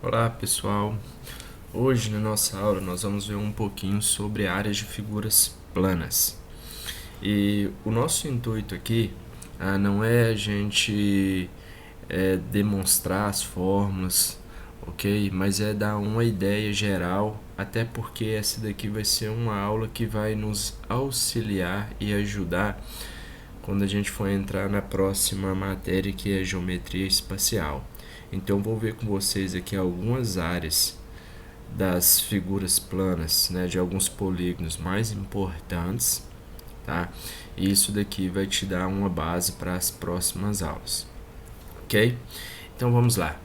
Olá pessoal, hoje na nossa aula nós vamos ver um pouquinho sobre áreas de figuras planas. E o nosso intuito aqui não é a gente demonstrar as fórmulas, ok? Mas é dar uma ideia geral, até porque essa daqui vai ser uma aula que vai nos auxiliar e ajudar quando a gente for entrar na próxima matéria, que é geometria espacial. Então vou ver com vocês aqui algumas áreas das figuras planas, né, de alguns polígonos mais importantes, tá? E isso daqui vai te dar uma base para as próximas aulas, ok? Então vamos lá.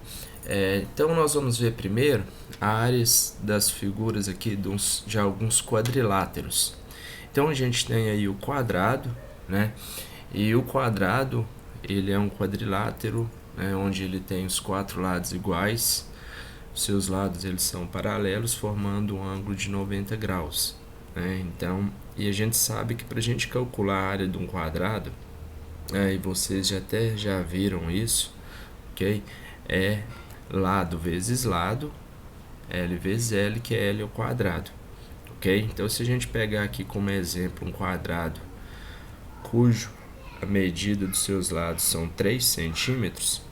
Então nós vamos ver primeiro áreas das figuras aqui de alguns quadriláteros. Então a gente tem aí o quadrado, né? E o quadrado ele é um quadrilátero, né, onde ele tem os quatro lados iguais. Seus lados eles são paralelos, formando um ângulo de 90 graus. Né? Então, e a gente sabe que para a gente calcular a área de um quadrado, e vocês já viram isso, ok? É lado vezes lado, L vezes L, que é L ao quadrado. Ok? Então, se a gente pegar aqui como exemplo um quadrado cujo a medida dos seus lados são 3 centímetros,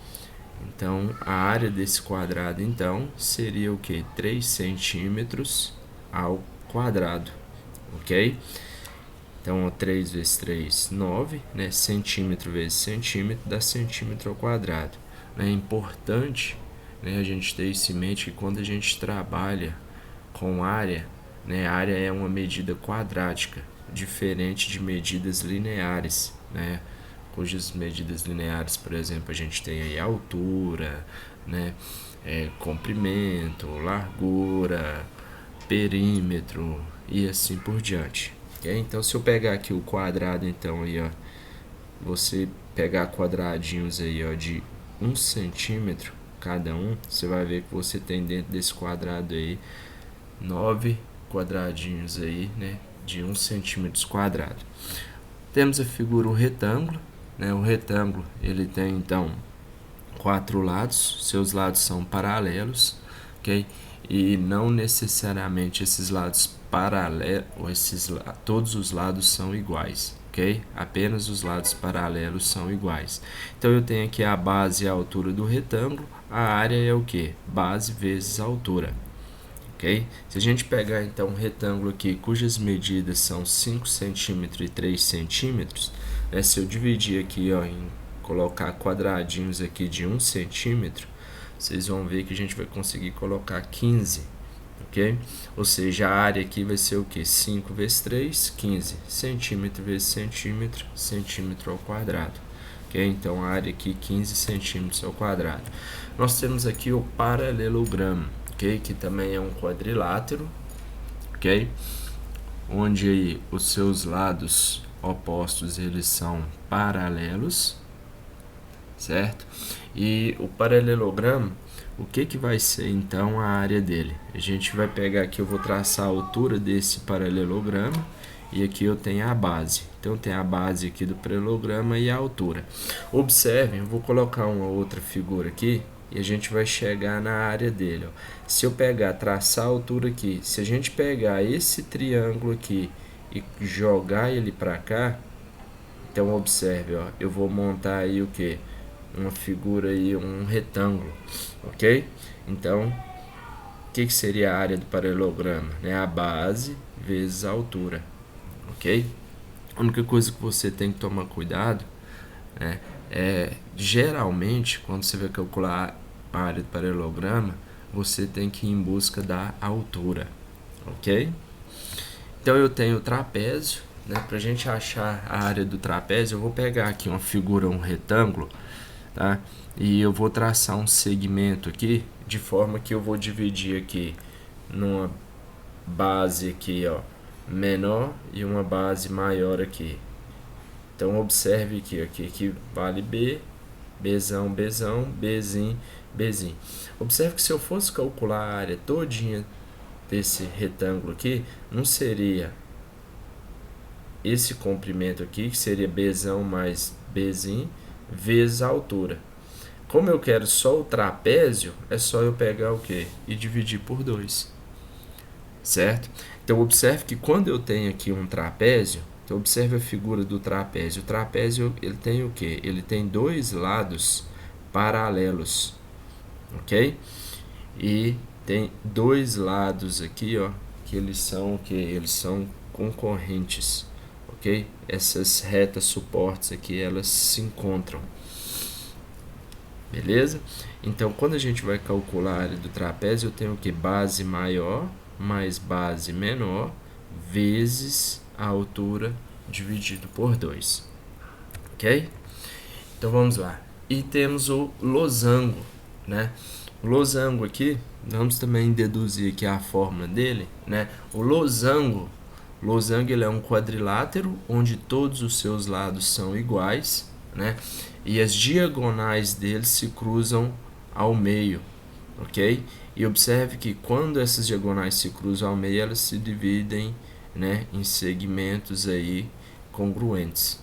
então a área desse quadrado então seria o que? 3 centímetros ao quadrado, ok? Então 3 vezes 3, 9, né? Centímetro vezes centímetro dá centímetro ao quadrado. É importante, né, a gente ter isso em mente que quando a gente trabalha com área, né, a área é uma medida quadrática, diferente de medidas lineares, né, cujas medidas lineares, por exemplo, a gente tem aí altura, né, comprimento, largura, perímetro e assim por diante. Okay? Então, se eu pegar aqui o quadrado, então aí, ó, você pegar quadradinhos aí, ó, de 1 centímetro cada um, você vai ver que você tem dentro desse quadrado aí 9 quadradinhos aí, né, de 1 centímetro quadrado. Temos a figura o retângulo, né? O retângulo ele tem então quatro lados, seus lados são paralelos, ok? E não necessariamente esses lados paralelos, todos os lados são iguais, ok? Apenas os lados paralelos são iguais. Então eu tenho aqui a base e a altura do retângulo, a área é o que? Base vezes a altura. Okay? Se a gente pegar então um retângulo aqui cujas medidas são 5 centímetros e 3 centímetros, né, se eu dividir aqui em colocar quadradinhos aqui de 1 centímetro, vocês vão ver que a gente vai conseguir colocar 15, ok? Ou seja, a área aqui vai ser o que? 5 vezes 3, 15, centímetro vezes centímetro, centímetro ao quadrado. Okay? Então a área aqui 15 centímetros ao quadrado. Nós temos aqui o paralelogramo, okay? Que também é um quadrilátero, ok? Onde aí os seus lados opostos eles são paralelos, certo? E o paralelogramo, o que vai ser então a área dele? A gente vai pegar aqui, eu vou traçar a altura desse paralelogramo e aqui eu tenho a base. Então tem a base aqui do paralelogramo e a altura. Observem, eu vou colocar uma outra figura aqui e a gente vai chegar na área dele. Ó. Se eu pegar, traçar a altura aqui, se a gente pegar esse triângulo aqui e jogar ele para cá, então observe, ó, eu vou montar aí o que? Uma figura aí, um retângulo, ok? Então, o que seria a área do paralelogramo? É a base vezes a altura, ok? A única coisa que você tem que tomar cuidado, né, geralmente quando você vai calcular a área do paralelogramo, você tem que ir em busca da altura, ok? Então eu tenho o trapézio, né? Para a gente achar a área do trapézio, eu vou pegar aqui uma figura, um retângulo, tá? E eu vou traçar um segmento aqui, de forma que eu vou dividir aqui numa base aqui, ó, menor e uma base maior aqui. Então observe aqui vale B, Bzão, Bzão, Bzinho, Bzinho. Observe que se eu fosse calcular a área todinha desse retângulo aqui, não seria esse comprimento aqui, que seria Bzão mais Bzinho, vezes a altura. Como eu quero só o trapézio, é só eu pegar o quê? E dividir por 2, certo? Então, observe que quando eu tenho aqui um trapézio, então observe a figura do trapézio. O trapézio, ele tem o quê? Ele tem dois lados paralelos, ok? E tem dois lados aqui, ó, que eles são o quê? Eles são concorrentes, ok? Essas retas suportes aqui, elas se encontram. Beleza? Então, quando a gente vai calcular a área do trapézio, eu tenho que base maior mais base menor vezes a altura dividido por 2. Ok? Então, vamos lá. E temos o losango, né? O losango aqui, vamos também deduzir aqui a fórmula dele, né? O losango ele é um quadrilátero onde todos os seus lados são iguais, né? E as diagonais dele se cruzam ao meio, ok? E observe que quando essas diagonais se cruzam ao meio, elas se dividem, né, em segmentos aí congruentes,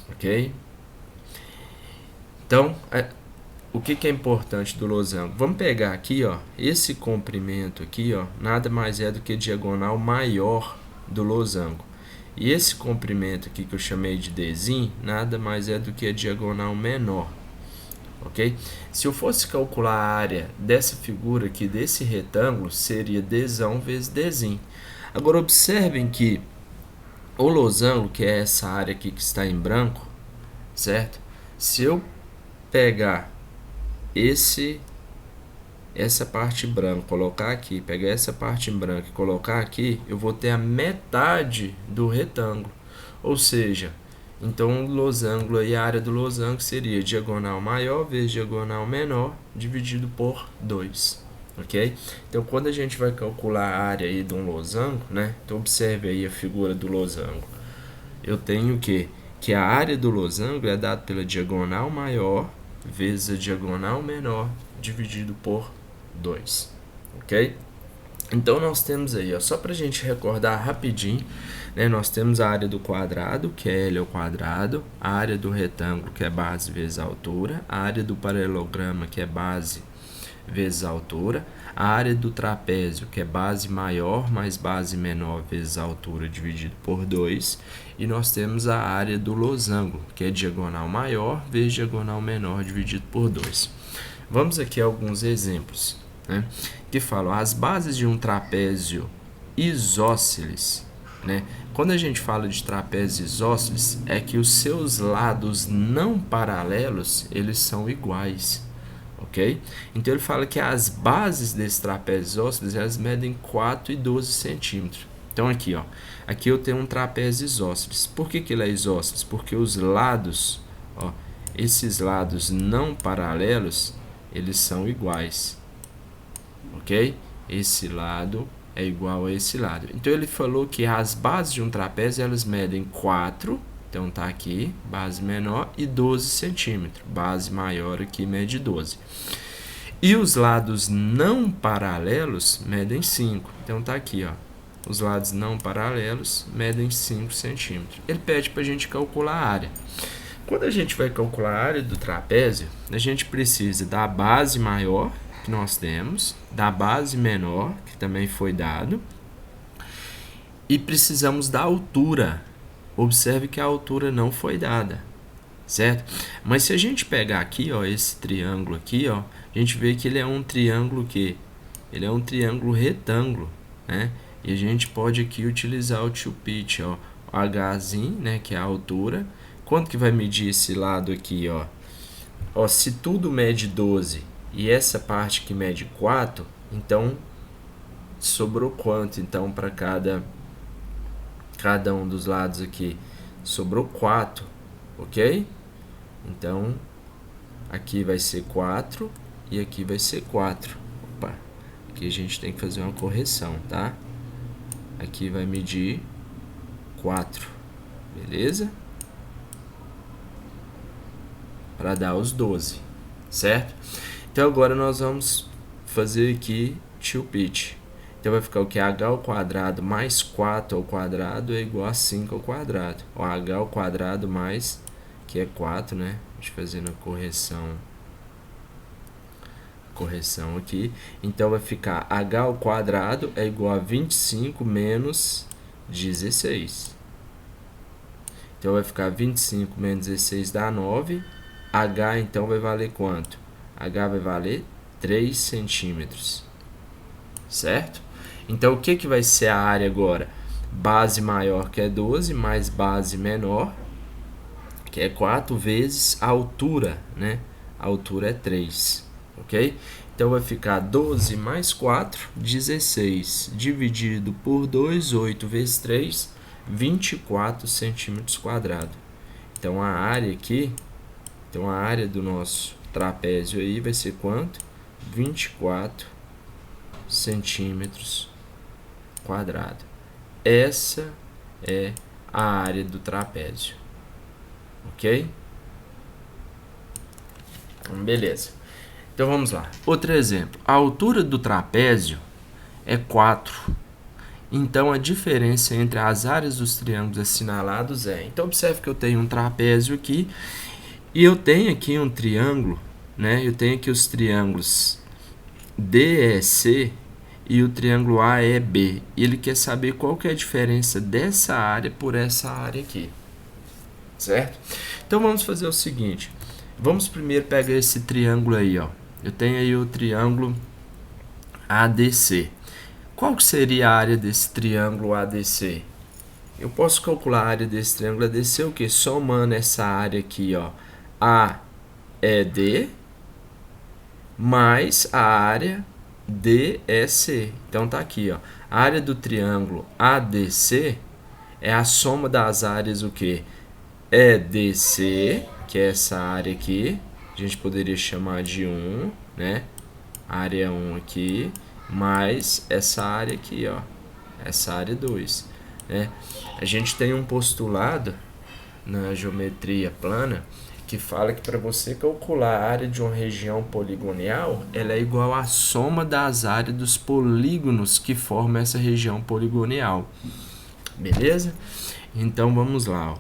ok? Então, o que é importante do losango? Vamos pegar aqui, ó, esse comprimento aqui, ó, nada mais é do que a diagonal maior do losango. E esse comprimento aqui que eu chamei de Dzinho, nada mais é do que a diagonal menor, ok? Se eu fosse calcular a área dessa figura aqui, desse retângulo, seria Dzão vezes Dzinho. Agora, observem que o losango, que é essa área aqui que está em branco, certo? Se eu pegar essa parte branca, colocar aqui, pegar essa parte em branco e colocar aqui, eu vou ter a metade do retângulo. Ou seja, então o losango e a área do losango seria diagonal maior vezes diagonal menor dividido por 2. Ok? Então, quando a gente vai calcular a área aí de um losango, né? Então, observe aí a figura do losango. Eu tenho que a área do losango é dada pela diagonal maior vezes a diagonal menor dividido por 2, ok? Então, nós temos aí, ó, só para a gente recordar rapidinho, né, nós temos a área do quadrado, que é L ao quadrado, a área do retângulo, que é base vezes a altura, a área do paralelograma, que é base vezes a altura, a área do trapézio, que é base maior mais base menor vezes a altura dividido por 2, e nós temos a área do losango, que é diagonal maior vezes diagonal menor dividido por 2. Vamos aqui a alguns exemplos, né, que falam as bases de um trapézio isósceles, né? Quando a gente fala de trapézio isósceles, é que os seus lados não paralelos, eles são iguais, ok? Então ele fala que as bases desse trapézio isósceles, elas medem 4 e 12 centímetros. Então aqui, ó, aqui eu tenho um trapézio isósceles. Por que ele é isósceles? Porque os lados, ó, esses lados não paralelos, eles são iguais, ok? Esse lado é igual a esse lado. Então ele falou que as bases de um trapézio, elas medem 4, então tá aqui, base menor, e 12 centímetros, base maior aqui mede 12. E os lados não paralelos medem 5, então tá aqui, ó, os lados não paralelos medem 5 centímetros. Ele pede para a gente calcular a área. Quando a gente vai calcular a área do trapézio, a gente precisa da base maior, que nós temos, da base menor, que também foi dado, e precisamos da altura. Observe que a altura não foi dada, certo? Mas se a gente pegar aqui, ó, esse triângulo aqui, ó, a gente vê que ele é um triângulo ele é um triângulo retângulo, né? E a gente pode aqui utilizar o tio pitch, ó, o Hzinho, né, que é a altura. Quanto que vai medir esse lado aqui, ó? Ó, se tudo mede 12 e essa parte que mede 4, então sobrou quanto então para cada um dos lados aqui? Sobrou 4, ok? Então aqui vai ser 4 e aqui vai ser 4. Opa, aqui a gente tem que fazer uma correção, tá? Aqui vai medir 4, beleza? Para dar os 12, certo? Então agora nós vamos fazer aqui tio pitch. Então vai ficar o que? H ao quadrado mais 4 ao quadrado é igual a 5 ao quadrado. O H ao quadrado mais, que é 4, né? Deixa eu fazer a correção correção aqui. Então vai ficar h ao quadrado é igual a 25 menos 16. Então vai ficar 25 menos 16 dá 9. H então vai valer quanto? H vai valer 3 centímetros. Certo? Então o que vai ser a área agora? Base maior que é 12 mais base menor, que é 4 vezes a altura, né? A altura é 3, ok? Então vai ficar 12 mais 4, 16, dividido por 2, 8 vezes 3, 24 centímetros quadrados. Então a área aqui, então a área do nosso trapézio aí vai ser quanto? 24 centímetros quadrados. Essa é a área do trapézio, ok? Beleza. Então vamos lá. Outro exemplo. A altura do trapézio é 4. Então a diferença entre as áreas dos triângulos assinalados é... Então observe que eu tenho um trapézio aqui e eu tenho aqui um triângulo, né? Eu tenho aqui os triângulos DEC e o triângulo AEB. E ele quer saber qual que é a diferença dessa área por essa área aqui. Certo? Então vamos fazer o seguinte. Vamos primeiro pegar esse triângulo aí, ó. Eu tenho aí o triângulo ADC. Qual que seria a área desse triângulo ADC? Eu posso calcular a área desse triângulo ADC o quê? Somando essa área aqui, ó, AED mais a área DEC. Então tá aqui, ó. A área do triângulo ADC é a soma das áreas o quê? EDC, que é essa área aqui, a gente poderia chamar de 1, né? Área 1 aqui, mais essa área aqui, ó, essa área 2, né? A gente tem um postulado na geometria plana que fala que para você calcular a área de uma região poligonal, ela é igual à soma das áreas dos polígonos que formam essa região poligonal. Beleza? Então vamos lá, ó.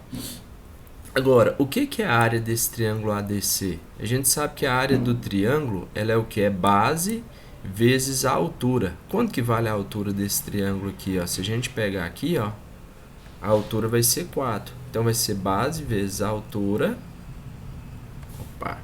Agora, o que é a área desse triângulo ADC? A gente sabe que a área do triângulo ela é o que? É base vezes a altura. Quanto que vale a altura desse triângulo aqui? Ó? Se a gente pegar aqui, ó, a altura vai ser 4. Então vai ser base vezes a altura. Opa!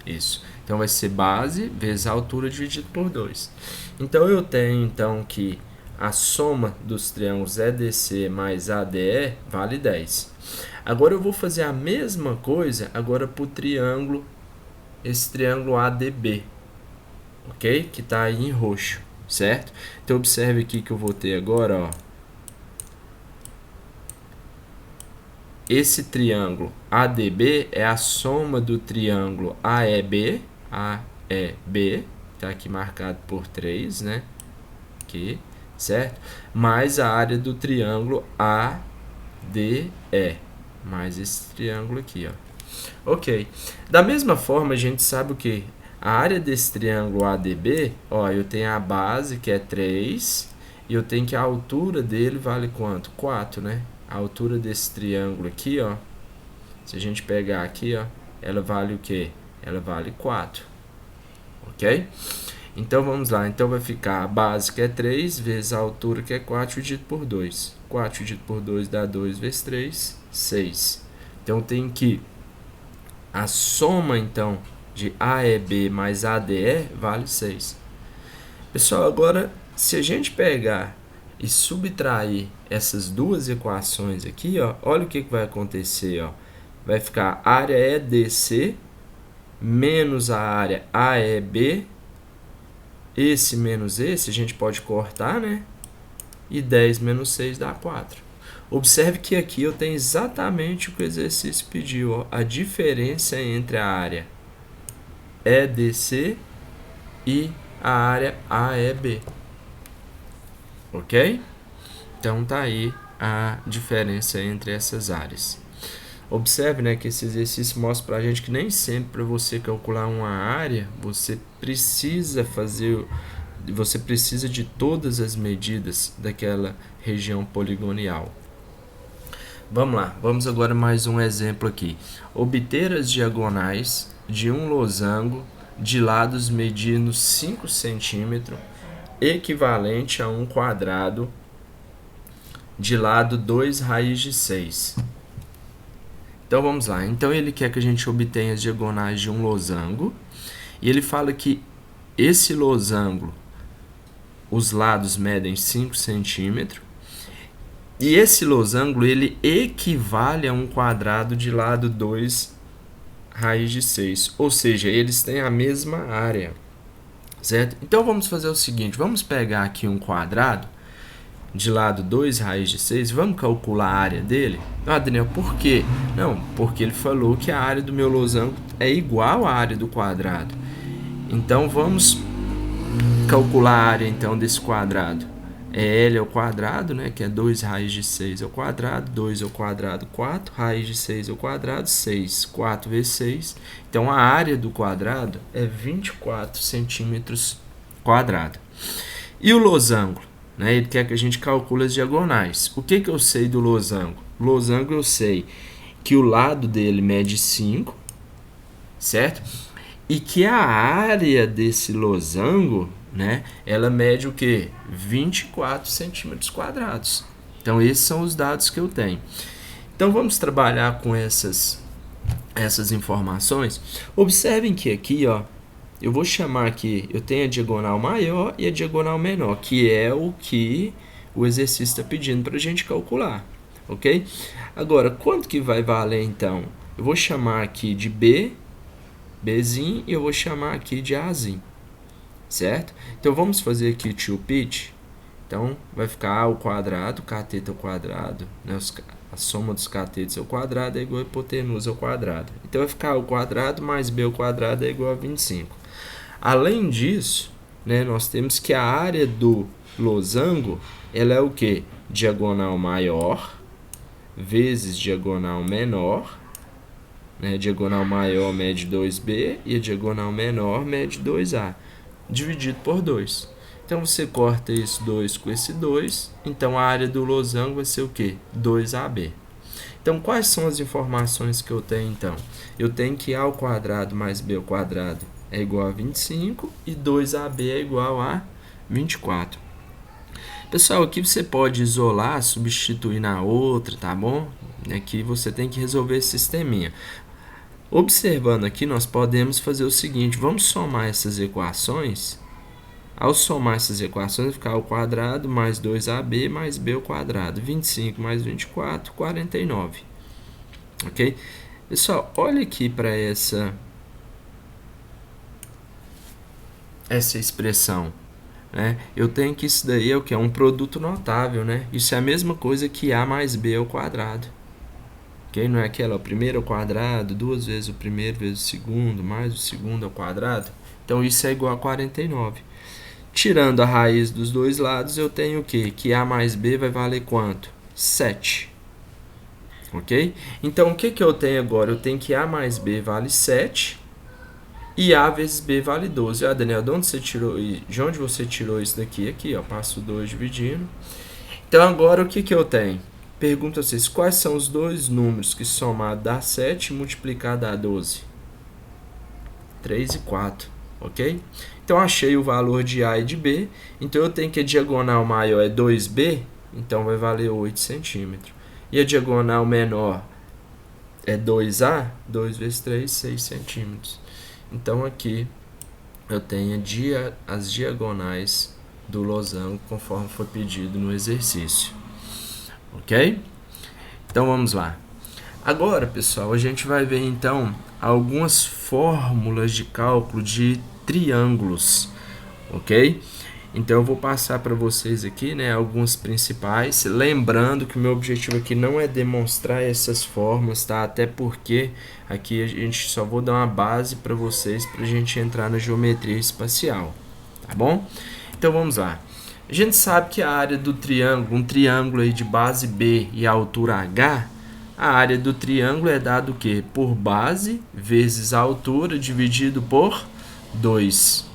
Isso. Então vai ser base vezes a altura dividido por 2. Então eu tenho então que a soma dos triângulos EDC mais ADE vale 10. Agora eu vou fazer a mesma coisa agora para o triângulo, esse triângulo ADB, ok? Que está aí em roxo, certo? Então observe aqui que eu vou ter agora, ó, esse triângulo ADB é a soma do triângulo AEB, tá aqui marcado por 3, né? Aqui, certo? Mais a área do triângulo ADE, mais esse triângulo aqui, ó. Ok. Da mesma forma, a gente sabe o que? A área desse triângulo ADB, ó, eu tenho a base que é 3 e eu tenho que a altura dele vale quanto? 4, né? A altura desse triângulo aqui, ó, se a gente pegar aqui, ó, ela vale o quê? Ela vale 4, ok? Então vamos lá, então vai ficar a base que é 3 vezes a altura que é 4 dividido por 2. 4 dividido por 2 dá 2 vezes 3, 6. Então tem que a soma então de AEB mais ADE vale 6. Pessoal, agora se a gente pegar e subtrair essas duas equações aqui, ó, olha o que vai acontecer, ó. Vai ficar área EDC menos a área AEB, esse menos esse, a gente pode cortar, né? E 10 menos 6 dá 4. Observe que aqui eu tenho exatamente o que o exercício pediu, ó, a diferença entre a área EDC e a área AEB. Ok? Então tá aí a diferença entre essas áreas. Observe, né, que esse exercício mostra pra gente que nem sempre para você calcular uma área, você precisa fazer você precisa de todas as medidas daquela região poligonal. Vamos lá, vamos agora mais um exemplo aqui. Obter as diagonais de um losango de lados medindo 5 centímetros, equivalente a um quadrado de lado 2 raiz de 6. Então vamos lá, então ele quer que a gente obtenha as diagonais de um losango, e ele fala que esse losango, os lados medem 5 centímetros, e esse losango ele equivale a um quadrado de lado 2 raiz de 6, ou seja, eles têm a mesma área, certo? Então vamos fazer o seguinte, vamos pegar aqui um quadrado de lado 2 raiz de 6, vamos calcular a área dele? Ah, Daniel, por quê? Não, porque ele falou que a área do meu losango é igual à área do quadrado. Então vamos calcular a área então desse quadrado. L ao quadrado, né, que é 2 raiz de 6 ao quadrado, 2 ao quadrado, 4, raiz de 6 ao quadrado, 6, 4 vezes 6. Então, a área do quadrado é 24 centímetros quadrados. E o losango? Né, ele quer que a gente calcule as diagonais. O que eu sei do losango? O losango eu sei que o lado dele mede 5, certo? E que a área desse losango, né, ela mede o quê? 24 centímetros quadrados. Então, esses são os dados que eu tenho. Então, vamos trabalhar com essas informações. Observem que aqui, ó, eu vou chamar aqui, eu tenho a diagonal maior e a diagonal menor, que é o que o exercício está pedindo para a gente calcular, ok? Agora, quanto que vai valer, então? Eu vou chamar aqui de Bzinho, e eu vou chamar aqui de Azinho, certo? Então, vamos fazer aqui o tio pitch. Então, vai ficar A ao quadrado, cateto ao quadrado, né? A soma dos catetos ao quadrado é igual a hipotenusa ao quadrado. Então, vai ficar A ao quadrado mais B ao quadrado é igual a 25. Além disso, né, nós temos que a área do losango, ela é o quê? Diagonal maior vezes diagonal menor, né? Diagonal maior mede 2B e a diagonal menor mede 2A, dividido por 2. Então, você corta esse 2 com esse 2, então a área do losango vai ser o quê? 2AB. Então, quais são as informações que eu tenho, então? Eu tenho que A ao quadrado mais B ao quadrado é igual a 25 e 2AB é igual a 24. Pessoal, aqui você pode isolar, substituir na outra, tá bom? Aqui você tem que resolver esse sisteminha. Observando aqui, nós podemos fazer o seguinte, vamos somar essas equações. Ao somar essas equações, vai ficar ao quadrado mais 2AB mais B ao quadrado. 25 mais 24, 49. Ok? Pessoal, olha aqui para essa expressão. Né? Eu tenho que isso daí é o que? É um produto notável. Né? Isso é a mesma coisa que A mais B ao quadrado. Okay? Não é aquela, o primeiro ao quadrado, 2 vezes o primeiro vezes o segundo, mais o segundo ao quadrado. Então, isso é igual a 49. Tirando a raiz dos dois lados, eu tenho o quê? Que A mais B vai valer quanto? 7. Ok? Então, o que eu tenho agora? Eu tenho que A mais B vale 7 e A vezes B vale 12. Ah, Daniel, de onde você tirou isso daqui? Aqui, ó, passo 2 dividindo. Então, agora, o que eu tenho? Pergunta a vocês, quais são os dois números que somado dá 7 e multiplicado dá 12? 3 e 4, ok? Então, achei o valor de A e de B. Então, eu tenho que a diagonal maior é 2B, então vai valer 8 centímetros. E a diagonal menor é 2A, 2 vezes 3, 6 centímetros. Então, aqui eu tenho as diagonais do losango, conforme foi pedido no exercício. Ok? Então, vamos lá. Agora, pessoal, a gente vai ver, então, algumas fórmulas de cálculo de triângulos, ok? Então, eu vou passar para vocês aqui, né, algumas principais, lembrando que o meu objetivo aqui não é demonstrar essas fórmulas, tá? Até porque aqui a gente só vou dar uma base para vocês, para a gente entrar na geometria espacial, tá bom? Então, vamos lá. A gente sabe que a área do triângulo, um triângulo aí de base B e altura H, a área do triângulo é dada o quê? Por base vezes a altura dividido por 2,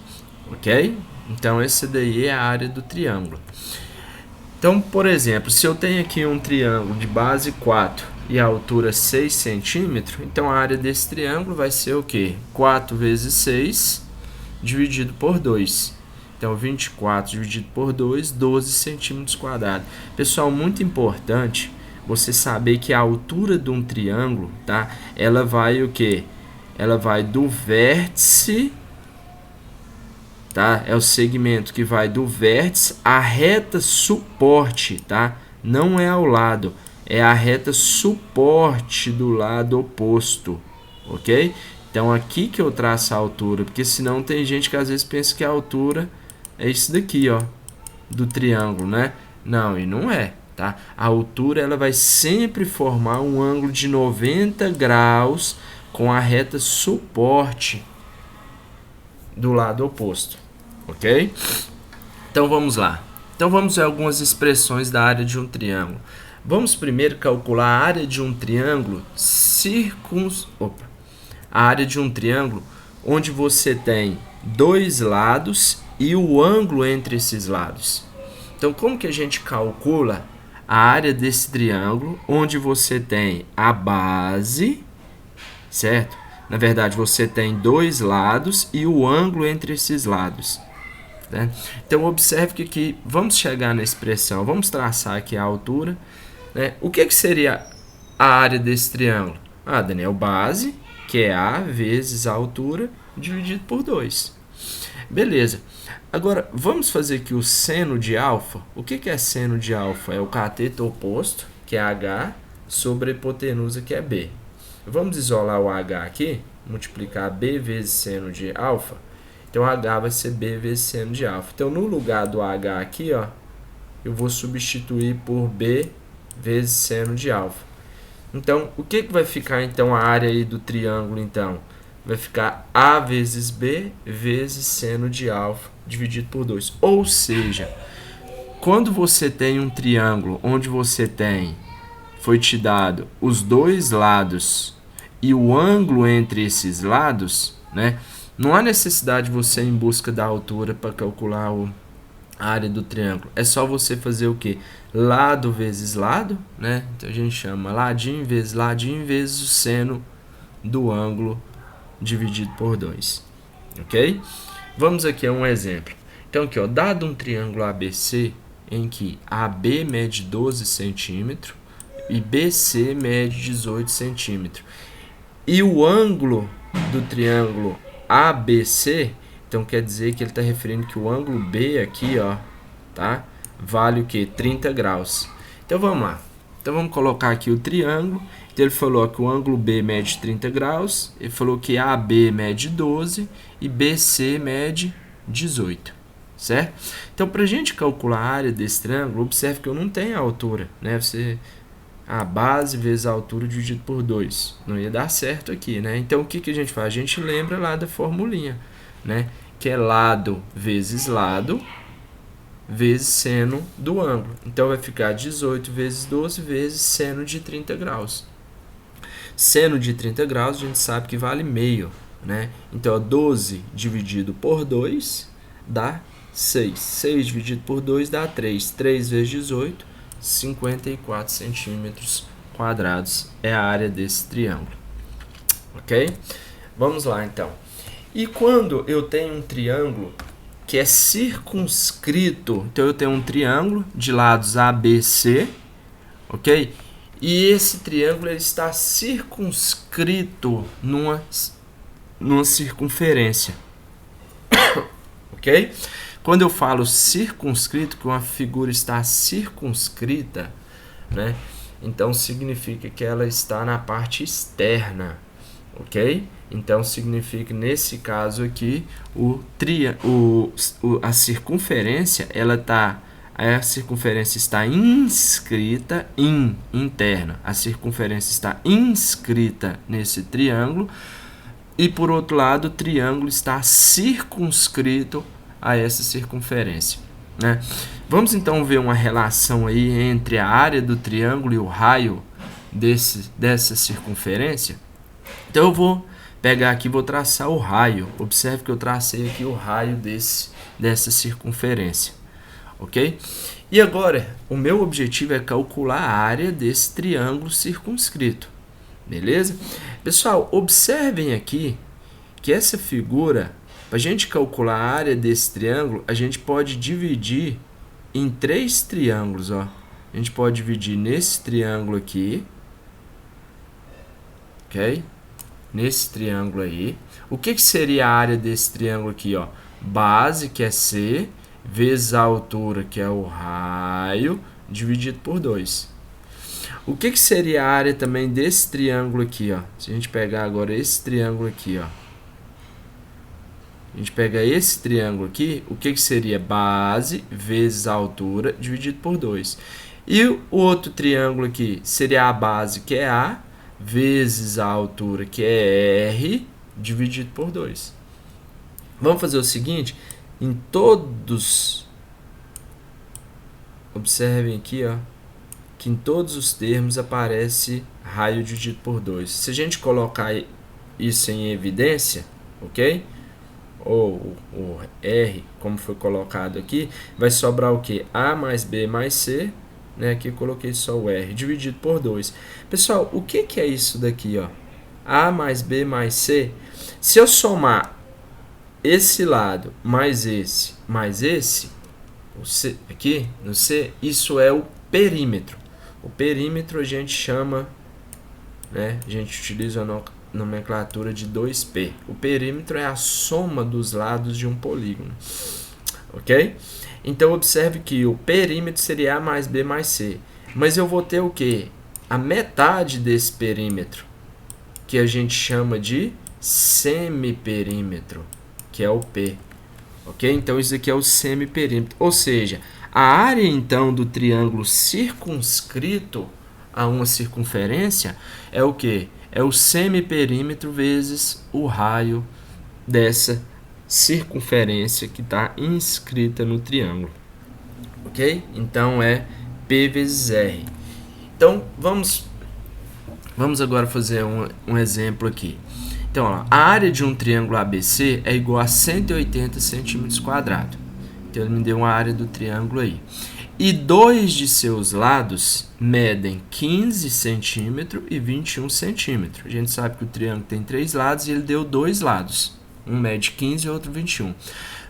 ok? Então, esse daí é a área do triângulo. Então, por exemplo, se eu tenho aqui um triângulo de base 4 e a altura 6 centímetros, então a área desse triângulo vai ser o quê? 4 vezes 6 dividido por 2. Então, 24 dividido por 2, 12 centímetros quadrados. Pessoal, muito importante você saber que a altura de um triângulo, tá? Ela vai o quê? Ela vai do vértice, tá? É o segmento que vai do vértice à reta suporte, tá? Não é ao lado, é a reta suporte do lado oposto, ok? Então, aqui que eu traço a altura, porque senão tem gente que às vezes pensa que a altura é isso daqui, ó, do triângulo, né? Não, e não é, tá? A altura, ela vai sempre formar um ângulo de 90 graus com a reta suporte do lado oposto, ok? Então, vamos lá. Então, vamos ver algumas expressões da área de um triângulo. Vamos primeiro calcular a área de um triângulo a área de um triângulo onde você tem dois lados e o ângulo entre esses lados. Então, como que a gente calcula a área desse triângulo onde você tem a base, certo? Na verdade, você tem dois lados e o ângulo entre esses lados, né? Então, observe que aqui, vamos chegar na expressão, vamos traçar aqui a altura, né? O que seria a área desse triângulo? Ah, Daniel, base, que é A vezes a altura, dividido por 2. Beleza. Agora, vamos fazer aqui o seno de alfa. O que é seno de alfa? É o cateto oposto, que é H, sobre a hipotenusa, que é B. Vamos isolar o H aqui, multiplicar B vezes seno de alfa. Então, H vai ser B vezes seno de alfa. Então, no lugar do H aqui, ó, eu vou substituir por B vezes seno de alfa. Então, o que vai ficar, então, a área aí do triângulo, então? Vai ficar A vezes B vezes seno de alfa dividido por 2. Ou seja, quando você tem um triângulo onde você tem, foi te dado os dois lados e o ângulo entre esses lados, né? Não há necessidade de você ir em busca da altura para calcular a área do triângulo. É só você fazer o quê? Lado vezes lado, né? Então a gente chama ladinho vezes o seno do ângulo dividido por 2, ok? Vamos aqui a um exemplo. Então aqui, ó, dado um triângulo ABC em que AB mede 12 centímetros e BC mede 18 centímetros e o ângulo do triângulo ABC, então quer dizer que ele está referindo que o ângulo B aqui, ó, tá? Vale o que? 30 graus. Então vamos lá. Então vamos colocar aqui o triângulo. Então ele falou que o ângulo B mede 30 graus, ele falou que AB mede 12 e BC mede 18, certo? Então, para a gente calcular a área desse triângulo, observe que eu não tenho a altura, né? A base vezes a altura dividido por 2. Não ia dar certo aqui, né? Então, o que a gente faz? A gente lembra lá da formulinha, né? Que é lado vezes seno do ângulo. Então, vai ficar 18 vezes 12 vezes seno de 30 graus. Seno de 30 graus, a gente sabe que vale meio, né? Então, 12 dividido por 2 dá 6. 6 dividido por 2 dá 3. 3 vezes 18, 54 centímetros quadrados é a área desse triângulo. Ok? Vamos lá, então. E quando eu tenho um triângulo que é circunscrito, então eu tenho um triângulo de lados ABC, ok? E esse triângulo ele está circunscrito numa circunferência, ok? Quando eu falo circunscrito, que uma figura está circunscrita, né? Então significa que ela está na parte externa, ok? Então significa, nesse caso aqui, a circunferência, a circunferência está inscrita interna. A circunferência está inscrita nesse triângulo e, por outro lado, o triângulo está circunscrito a essa circunferência, né? Vamos então ver uma relação aí entre a área do triângulo e o raio dessa circunferência. Então eu vou pegar aqui e vou traçar o raio. Observe que eu tracei aqui o raio dessa circunferência, ok? E agora, o meu objetivo é calcular a área desse triângulo circunscrito, beleza? Pessoal, observem aqui que essa figura, para a gente calcular a área desse triângulo, a gente pode dividir em 3 triângulos, ó. A gente pode dividir nesse triângulo aqui, ok? Nesse triângulo aí. O que seria a área desse triângulo aqui, ó? Base, que é C, vezes a altura, que é o raio, dividido por 2. O que seria a área também desse triângulo aqui, ó? Se a gente pegar agora esse triângulo aqui, ó. A gente pega esse triângulo aqui, o que seria? Base vezes a altura, dividido por 2. E o outro triângulo aqui seria a base, que é A, vezes a altura, que é R, dividido por 2. Vamos fazer o seguinte, em todos, observem aqui, ó, que em todos os termos aparece raio dividido por 2. Se a gente colocar isso em evidência, ok? Ou o R, como foi colocado aqui, vai sobrar o que? A mais B mais C, né? Aqui eu coloquei só o R, dividido por 2. Pessoal, o que é isso daqui, ó? A mais B mais C. Se eu somar esse lado mais esse, o C, aqui no C, isso é o perímetro. O perímetro a gente chama, né? A gente utiliza a nomenclatura de 2P. O perímetro é a soma dos lados de um polígono, ok? Então observe que o perímetro seria A mais B mais C, mas eu vou ter o que? A metade desse perímetro, que a gente chama de semiperímetro, que é o P, ok? Então isso aqui é o semiperímetro, ou seja, a área então do triângulo circunscrito a uma circunferência é o que? É o semiperímetro vezes o raio dessa circunferência que está inscrita no triângulo, ok? Então é P vezes R. Então vamos agora fazer um exemplo aqui. Então, ó, a área de um triângulo ABC é igual a 180 centímetros quadrados. Então ele me deu uma área do triângulo aí. E dois de seus lados medem 15 centímetros e 21 centímetros. A gente sabe que o triângulo tem 3 lados e ele deu 2 lados. Um mede 15 e outro 21.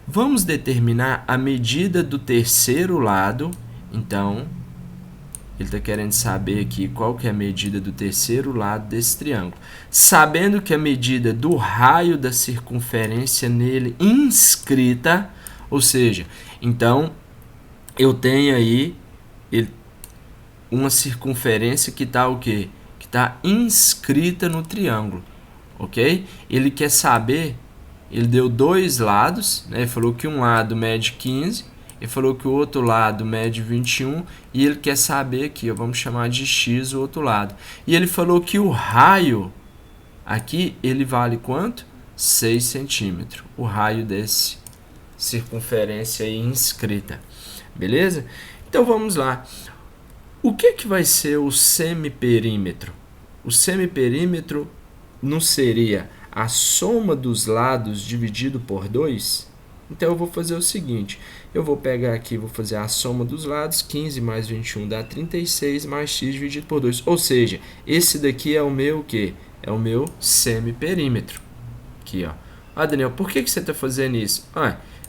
Vamos determinar a medida do terceiro lado. Então, ele está querendo saber aqui qual que é a medida do terceiro lado desse triângulo. Sabendo que a medida do raio da circunferência nele inscrita, ou seja, então eu tenho aí uma circunferência que está o quê? Que está inscrita no triângulo, ok? Ele quer saber, ele deu 2 lados, né? Ele falou que um lado mede 15, ele falou que o outro lado mede 21, e ele quer saber aqui, ó, vamos chamar de x o outro lado. E ele falou que o raio, aqui, ele vale quanto? 6 centímetros, o raio desse circunferência aí inscrita. Beleza? Então vamos lá. O que vai ser o semiperímetro? O semiperímetro não seria a soma dos lados dividido por 2? Então eu vou fazer o seguinte, eu vou pegar aqui, vou fazer a soma dos lados, 15 mais 21 dá 36, mais x dividido por 2. Ou seja, esse daqui é o meu o quê? É o meu semiperímetro. Aqui, ó. Ah, Daniel, por que você está fazendo isso?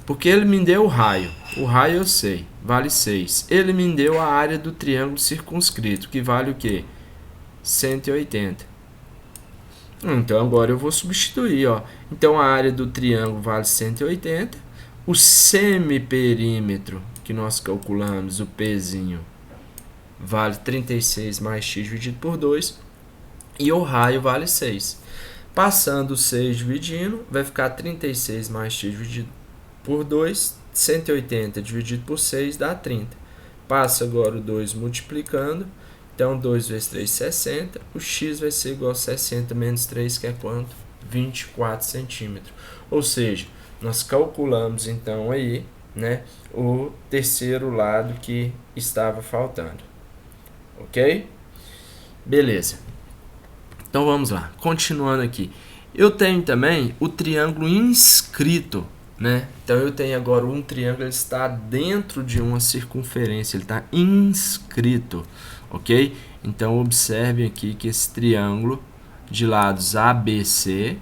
Porque ele me deu o raio. O raio eu sei, vale 6. Ele me deu a área do triângulo circunscrito, que vale o quê? 180. Então agora eu vou substituir, ó. Então a área do triângulo vale 180. O semiperímetro que nós calculamos, o Pzinho, vale 36 mais x dividido por 2. E o raio vale 6. Passando o 6 dividindo, vai ficar 36 mais x dividido por 2, 180 dividido por 6 dá 30. Passa agora o 2 multiplicando, então 2 vezes 3, 60. O x vai ser igual a 60 menos 3, que é quanto? 24 centímetros. Ou seja, nós calculamos então aí, né, o terceiro lado que estava faltando. Ok? Beleza. Então vamos lá, continuando aqui. Eu tenho também o triângulo inscrito, né? Então eu tenho agora um triângulo, ele está dentro de uma circunferência, ele está inscrito, ok? Então observe aqui que esse triângulo de lados ABC,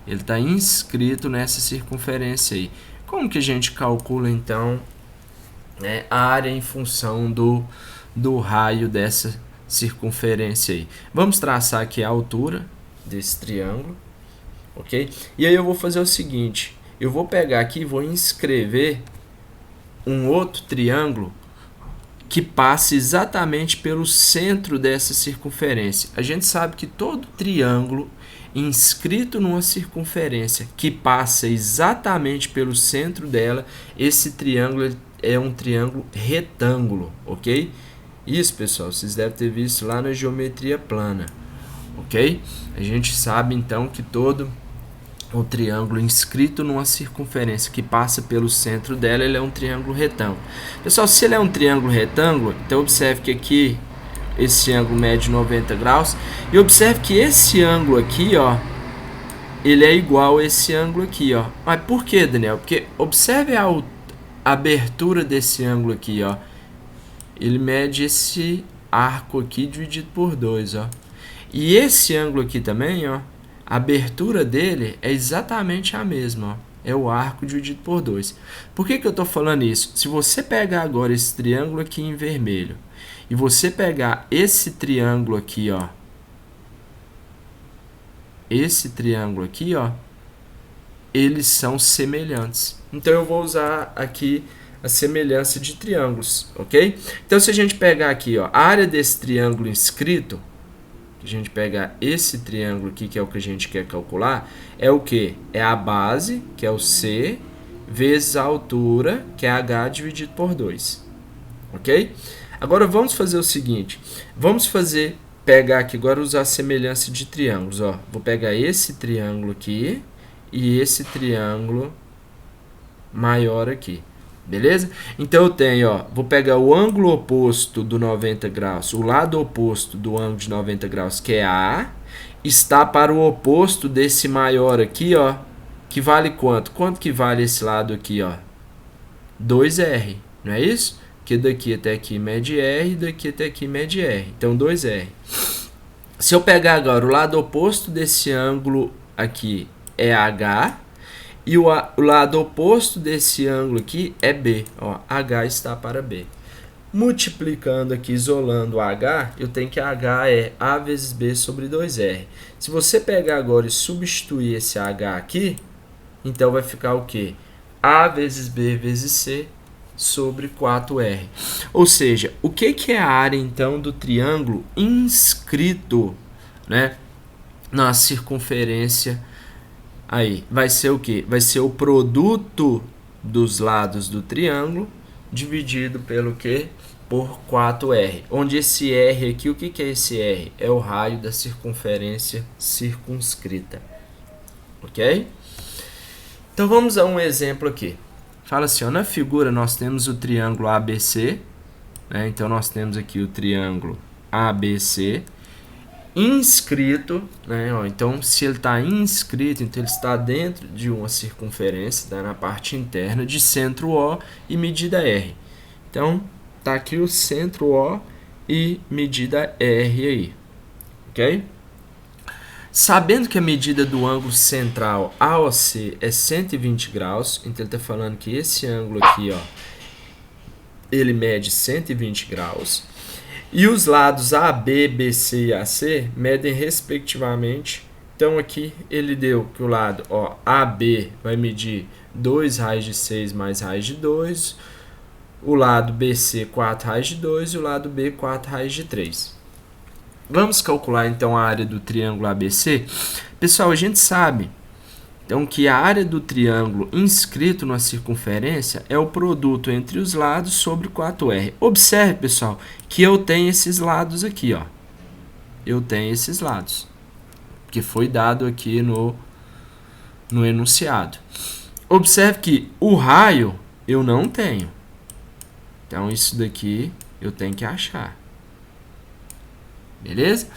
ele está inscrito nessa circunferência aí. Como que a gente calcula então, né, a área em função do raio dessa circunferência aí? Vamos traçar aqui a altura desse triângulo, ok? E aí eu vou fazer o seguinte, eu vou pegar aqui e vou inscrever um outro triângulo que passe exatamente pelo centro dessa circunferência. A gente sabe que todo triângulo inscrito numa circunferência que passa exatamente pelo centro dela, esse triângulo é um triângulo retângulo, ok? Isso, pessoal, vocês devem ter visto lá na geometria plana, ok? A gente sabe então que todo o triângulo inscrito numa circunferência que passa pelo centro dela, ele é um triângulo retângulo. Pessoal, se ele é um triângulo retângulo, então observe que aqui esse ângulo mede 90 graus e observe que esse ângulo aqui, ó, ele é igual a esse ângulo aqui, ó. Mas por que, Daniel? Porque observe a abertura desse ângulo aqui, ó. Ele mede esse arco aqui dividido por 2, ó. E esse ângulo aqui também, ó, a abertura dele é exatamente a mesma, ó. É o arco dividido por 2. Por que eu estou falando isso? Se você pegar agora esse triângulo aqui em vermelho e você pegar esse triângulo aqui, ó, esse triângulo aqui, ó, eles são semelhantes. Então eu vou usar aqui a semelhança de triângulos, ok? Então se a gente pegar aqui, ó, a área desse triângulo inscrito, a gente pegar esse triângulo aqui, que é o que a gente quer calcular, é o que? É a base, que é o C, vezes a altura, que é H dividido por 2. Ok? Agora vamos fazer o seguinte. Vamos pegar aqui agora, usar a semelhança de triângulos. Ó. Vou pegar esse triângulo aqui e esse triângulo maior aqui. Beleza? Então eu tenho, ó, vou pegar o ângulo oposto do 90 graus, o lado oposto do ângulo de 90 graus, que é A, está para o oposto desse maior aqui, ó, que vale quanto? Quanto que vale esse lado aqui, ó? 2R, não é isso? Que daqui até aqui mede R, daqui até aqui mede R. Então 2R. Se eu pegar agora o lado oposto desse ângulo aqui é H, e o lado oposto desse ângulo aqui é B. Ó, H está para B. Multiplicando aqui, isolando H, eu tenho que H é A vezes B sobre 2R. Se você pegar agora e substituir esse H aqui, então vai ficar o quê? A vezes B vezes C sobre 4R. Ou seja, o que é a área, então, do triângulo inscrito, né, na circunferência? Aí, vai ser o quê? Vai ser o produto dos lados do triângulo dividido pelo quê? Por 4R. Onde esse R aqui, o que é esse R? É o raio da circunferência circunscrita. Ok? Então, vamos a um exemplo aqui. Fala assim, ó, na figura nós temos o triângulo ABC, né? Então, nós temos aqui o triângulo ABC inscrito, né? Ó, então, se ele está inscrito, então ele está dentro de uma circunferência, tá? Na parte interna, de centro O e medida R. Então, tá aqui o centro O e medida R aí, ok? Sabendo que a medida do ângulo central AOC é 120 graus, então ele está falando que esse ângulo aqui, ó, ele mede 120 graus. E os lados AB, BC e AC medem respectivamente. Então aqui ele deu que o lado, ó, AB vai medir 2 raios de 6 mais raios de 2. O lado BC 4 raios de 2 e o lado B 4 raios de 3. Vamos calcular então a área do triângulo ABC? Pessoal, a gente sabe então que a área do triângulo inscrito na circunferência é o produto entre os lados sobre 4R. Observe, pessoal, que eu tenho esses lados aqui, ó. Eu tenho esses lados, que foi dado aqui no enunciado. Observe que o raio eu não tenho. Então, isso daqui eu tenho que achar. Beleza?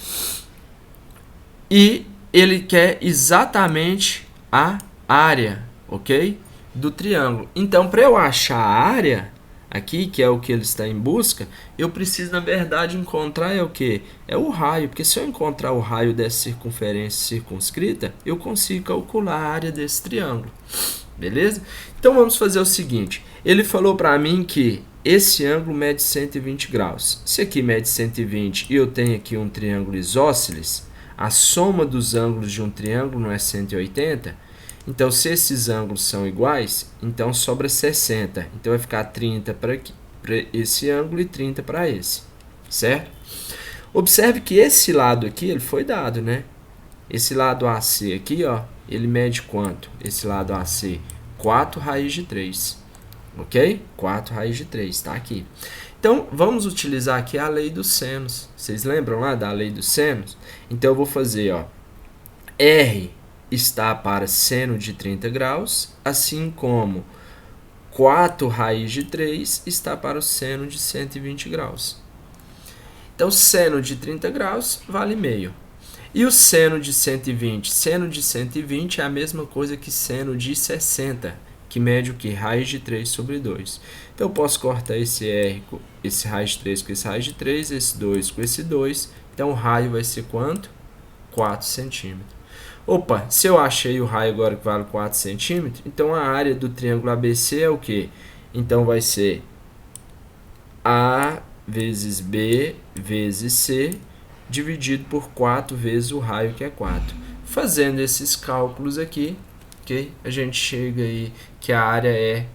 E ele quer exatamente a área, ok? Do triângulo. Então, para eu achar a área aqui, que é o que ele está em busca, eu preciso, na verdade, encontrar o quê? É o raio, porque se eu encontrar o raio dessa circunferência circunscrita, eu consigo calcular a área desse triângulo. Beleza? Então, vamos fazer o seguinte. Ele falou para mim que esse ângulo mede 120 graus. Se aqui mede 120 e eu tenho aqui um triângulo isósceles, a soma dos ângulos de um triângulo não é 180? Então, se esses ângulos são iguais, então sobra 60. Então, vai ficar 30 para esse ângulo e 30 para esse. Certo? Observe que esse lado aqui, ele foi dado, né? Esse lado AC aqui, ó, ele mede quanto? Esse lado AC, 4 raiz de 3. Ok? 4 raiz de 3, tá aqui. Então, vamos utilizar aqui a lei dos senos. Vocês lembram lá da lei dos senos? Então, eu vou fazer, ó, R está para seno de 30 graus, assim como 4 raiz de 3 está para o seno de 120 graus. Então, seno de 30 graus vale meio. E o seno de 120? Seno de 120 é a mesma coisa que seno de 60, que mede o que? Raiz de 3 sobre 2. Então, eu posso cortar esse R, esse raiz de 3 com esse raiz de 3, esse 2 com esse 2. Então, o raio vai ser quanto? 4 centímetros. Opa, se eu achei o raio agora que vale 4 centímetros, então a área do triângulo ABC é o quê? Então, vai ser A vezes B vezes C, dividido por 4 vezes o raio, que é 4. Fazendo esses cálculos aqui, okay, a gente chega aí que a área é,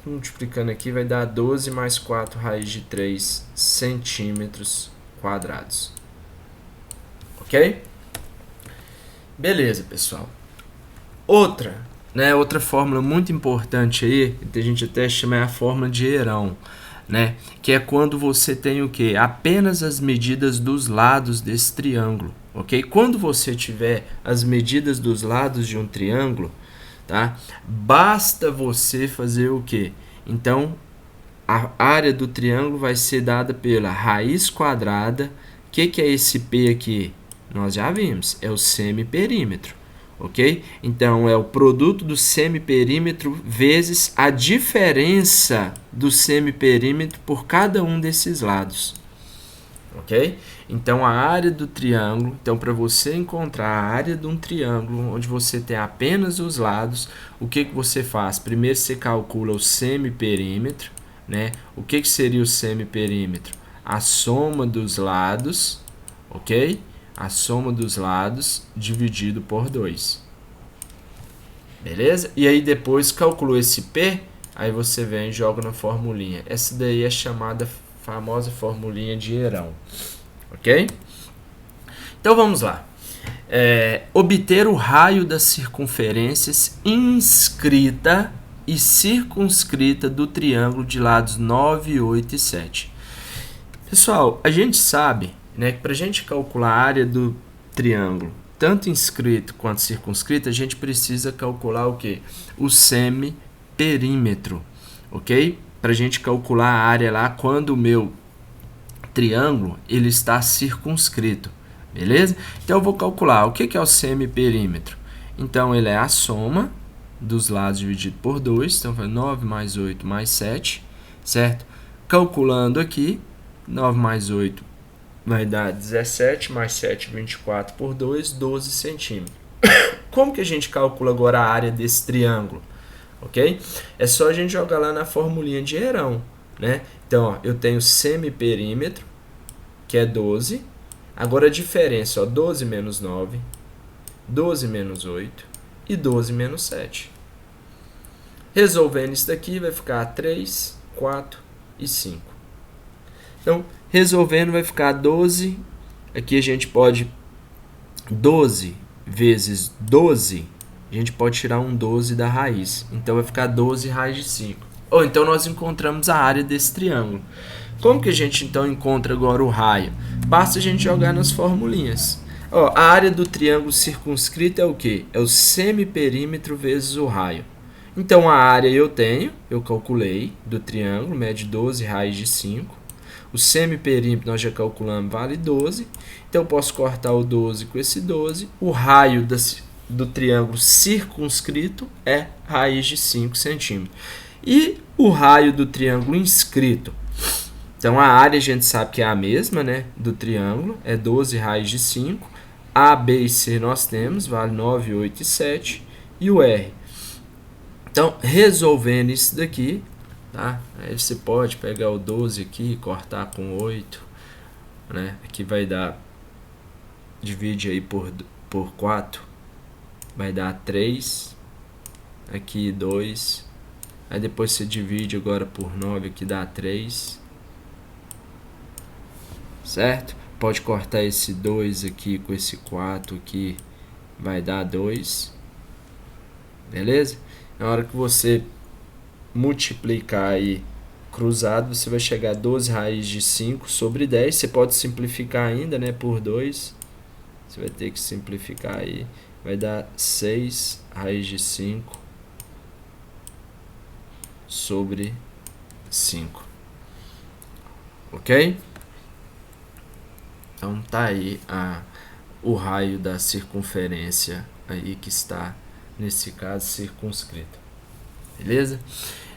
multiplicando aqui, vai dar 12 mais 4 raiz de 3 centímetros quadrados. Ok? Beleza, pessoal. Outra fórmula muito importante aí, que a gente até chama a fórmula de Herão, né? Que é quando você tem o quê? Apenas as medidas dos lados desse triângulo, ok? Quando você tiver as medidas dos lados de um triângulo, tá? Basta você fazer o quê? Então, a área do triângulo vai ser dada pela raiz quadrada. O que é esse P aqui? Nós já vimos, é o semiperímetro, ok? Então, é o produto do semiperímetro vezes a diferença do semiperímetro por cada um desses lados, ok? Então, a área do triângulo, então, para você encontrar a área de um triângulo onde você tem apenas os lados, o que você faz? Primeiro, você calcula o semiperímetro, né? O que seria o semiperímetro? A soma dos lados, ok? A soma dos lados dividido por 2. Beleza? E aí depois calculou esse P, aí você vem e joga na formulinha. Essa daí é chamada famosa formulinha de Herão. Ok? Então vamos lá. Obter o raio das circunferências inscrita e circunscrita do triângulo de lados 9, 8 e 7. Pessoal, a gente sabe, né, que para a gente calcular a área do triângulo, tanto inscrito quanto circunscrito, a gente precisa calcular o quê? O semiperímetro, ok? Para a gente calcular a área lá quando o meu triângulo ele está circunscrito, beleza? Então eu vou calcular o que é o semiperímetro. Então ele é a soma dos lados dividido por 2, então foi 9 mais 8 mais 7, certo? Calculando aqui, 9 mais 8 vai dar 17, mais 7, 24 por 2, 12 centímetros. Como que a gente calcula agora a área desse triângulo? Ok? É só a gente jogar lá na formulinha de Herão, né? Então, ó, eu tenho semiperímetro, que é 12. Agora a diferença, ó, 12 menos 9, 12 menos 8 e 12 menos 7. Resolvendo isso daqui, vai ficar 3, 4 e 5. Então, resolvendo vai ficar 12, aqui a gente pode, 12 vezes 12, a gente pode tirar um 12 da raiz, então vai ficar 12 raiz de 5. Ou então nós encontramos a área desse triângulo. Como que a gente então encontra agora o raio? Basta a gente jogar nas formulinhas. Ó, a área do triângulo circunscrito é o quê? É o semiperímetro vezes o raio. Então a área eu calculei, do triângulo, mede 12 raiz de 5. O semiperímetro nós já calculamos, vale 12. Então eu posso cortar o 12 com esse 12. O raio do triângulo circunscrito é raiz de 5 centímetros. E o raio do triângulo inscrito? Então a área a gente sabe que é a mesma, né, do triângulo, é 12 raiz de 5. A, B e C nós temos, vale 9, 8 e 7. E o R. Então, resolvendo isso daqui, tá? Aí você pode pegar o 12 aqui e cortar com 8, né? Aqui vai dar, divide aí por 4, vai dar 3, aqui 2, aí depois você divide agora por 9, aqui dá 3, certo? Pode cortar esse 2 aqui com esse 4 aqui, vai dar 2, beleza? Na hora que você multiplicar aí cruzado, você vai chegar a 12 raiz de 5 sobre 10. Você pode simplificar ainda, né, por 2. Você vai ter que simplificar aí. Vai dar 6 raiz de 5 sobre 5. Ok? Então tá aí o raio da circunferência aí que está, nesse caso, circunscrito. Beleza?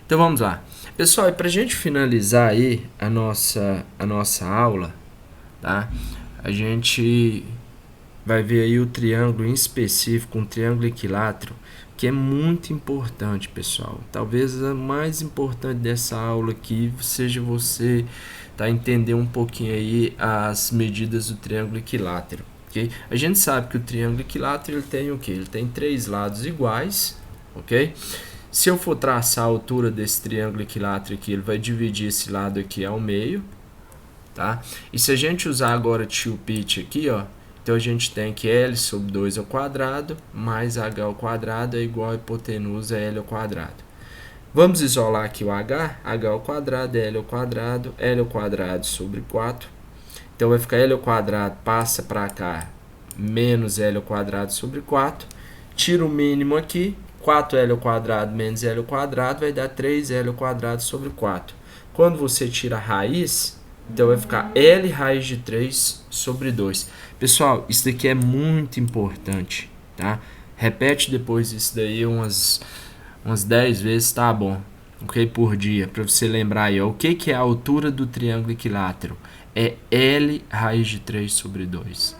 Então vamos lá. Pessoal, e para a gente finalizar aí a nossa aula, tá? A gente vai ver aí o triângulo em específico, um triângulo equilátero, que é muito importante, pessoal. Talvez a mais importante dessa aula aqui seja você entender um pouquinho aí as medidas do triângulo equilátero. Okay? A gente sabe que o triângulo equilátero ele tem o quê? Ele tem 3 lados iguais, ok? Se eu for traçar a altura desse triângulo equilátero aqui, ele vai dividir esse lado aqui ao meio, tá? E se a gente usar agora tio pitch aqui, ó, então a gente tem que L sobre 2 ao quadrado mais H ao quadrado é igual a hipotenusa L ao quadrado. Vamos isolar aqui o H ao quadrado, L ao quadrado sobre 4. Então vai ficar L ao quadrado, passa para cá, menos L ao quadrado sobre 4. Tira o mínimo aqui, 4L ao quadrado menos L ao quadrado vai dar 3L ao quadrado sobre 4. Quando você tira a raiz, então vai ficar L raiz de 3 sobre 2. Pessoal, isso daqui é muito importante, tá? Repete depois isso daí umas 10 vezes, tá bom? Ok? Por dia, para você lembrar aí, ó, o que é a altura do triângulo equilátero? É L raiz de 3 sobre 2,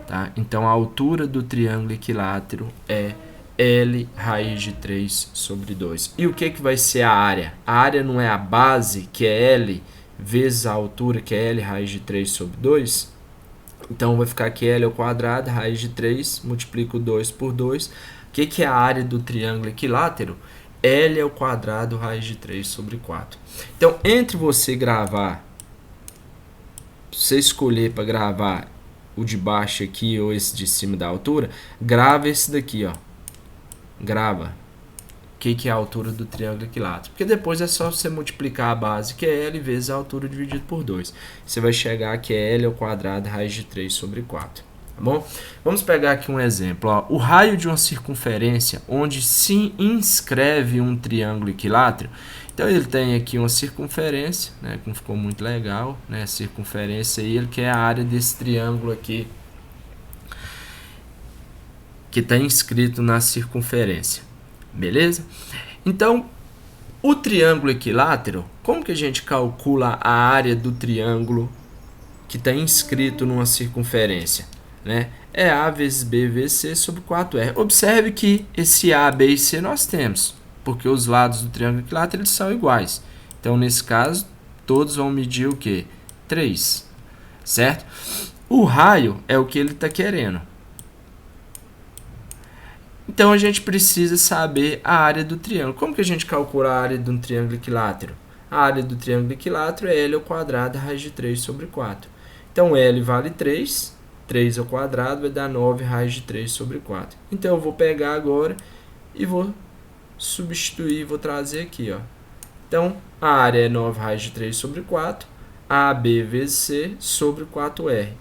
tá? Então a altura do triângulo equilátero é L raiz de 3 sobre 2. E o que vai ser a área? A área não é a base, que é L, vezes a altura, que é L raiz de 3 sobre 2? Então vai ficar aqui L ao quadrado, raiz de 3, multiplico 2 por 2. O que é a área do triângulo equilátero? L ao quadrado, raiz de 3 sobre 4. Então, entre você gravar, você escolher para gravar o de baixo aqui ou esse de cima da altura, grava esse daqui, ó. Grava o que é a altura do triângulo equilátero. Porque depois é só você multiplicar a base, que é L, vezes a altura dividido por 2. Você vai chegar que é L ao quadrado, raiz de 3 sobre 4. Tá bom? Vamos pegar aqui um exemplo. Ó. O raio de uma circunferência onde se inscreve um triângulo equilátero. Então ele tem aqui uma circunferência, né, que ficou muito legal, né, circunferência aí, ele que é a área desse triângulo aqui que está inscrito na circunferência. Beleza? Então, o triângulo equilátero, como que a gente calcula a área do triângulo que está inscrito numa circunferência? Né? É A vezes B vezes C sobre 4R. Observe que esse A, B e C nós temos, porque os lados do triângulo equilátero eles são iguais. Então, nesse caso, todos vão medir o quê? 3. Certo? O raio é o que ele está querendo. Então, a gente precisa saber a área do triângulo. Como que a gente calcula a área de um triângulo equilátero? A área do triângulo equilátero é L ao quadrado, raiz de 3 sobre 4. Então, L vale 3. 3 ao quadrado vai dar 9 raiz de 3 sobre 4. Então, eu vou pegar agora e vou substituir, vou trazer aqui. Ó. Então, a área é 9 raiz de 3 sobre 4. AB vezes C sobre 4R.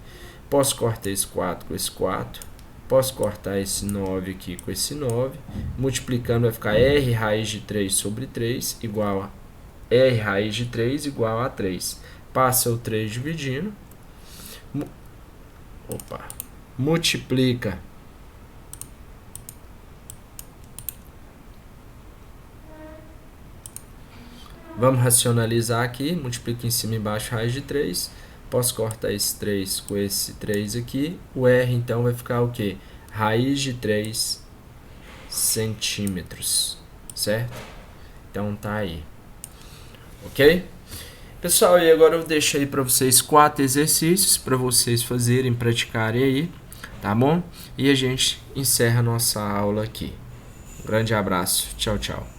Posso cortar esse 4 com esse 4. Posso cortar esse 9 aqui com esse 9. Multiplicando vai ficar R raiz de 3 sobre 3 igual a R raiz de 3 igual a 3. passa o 3 dividindo, multiplica vamos racionalizar aqui, multiplica em cima e embaixo raiz de 3, posso cortar esse 3 com esse 3 aqui, o R então vai ficar o quê? Raiz de 3 centímetros, certo? Então tá aí, ok? Pessoal, e agora eu deixo aí para vocês 4 exercícios para vocês fazerem, praticarem aí, tá bom? E a gente encerra a nossa aula aqui. Um grande abraço, tchau, tchau.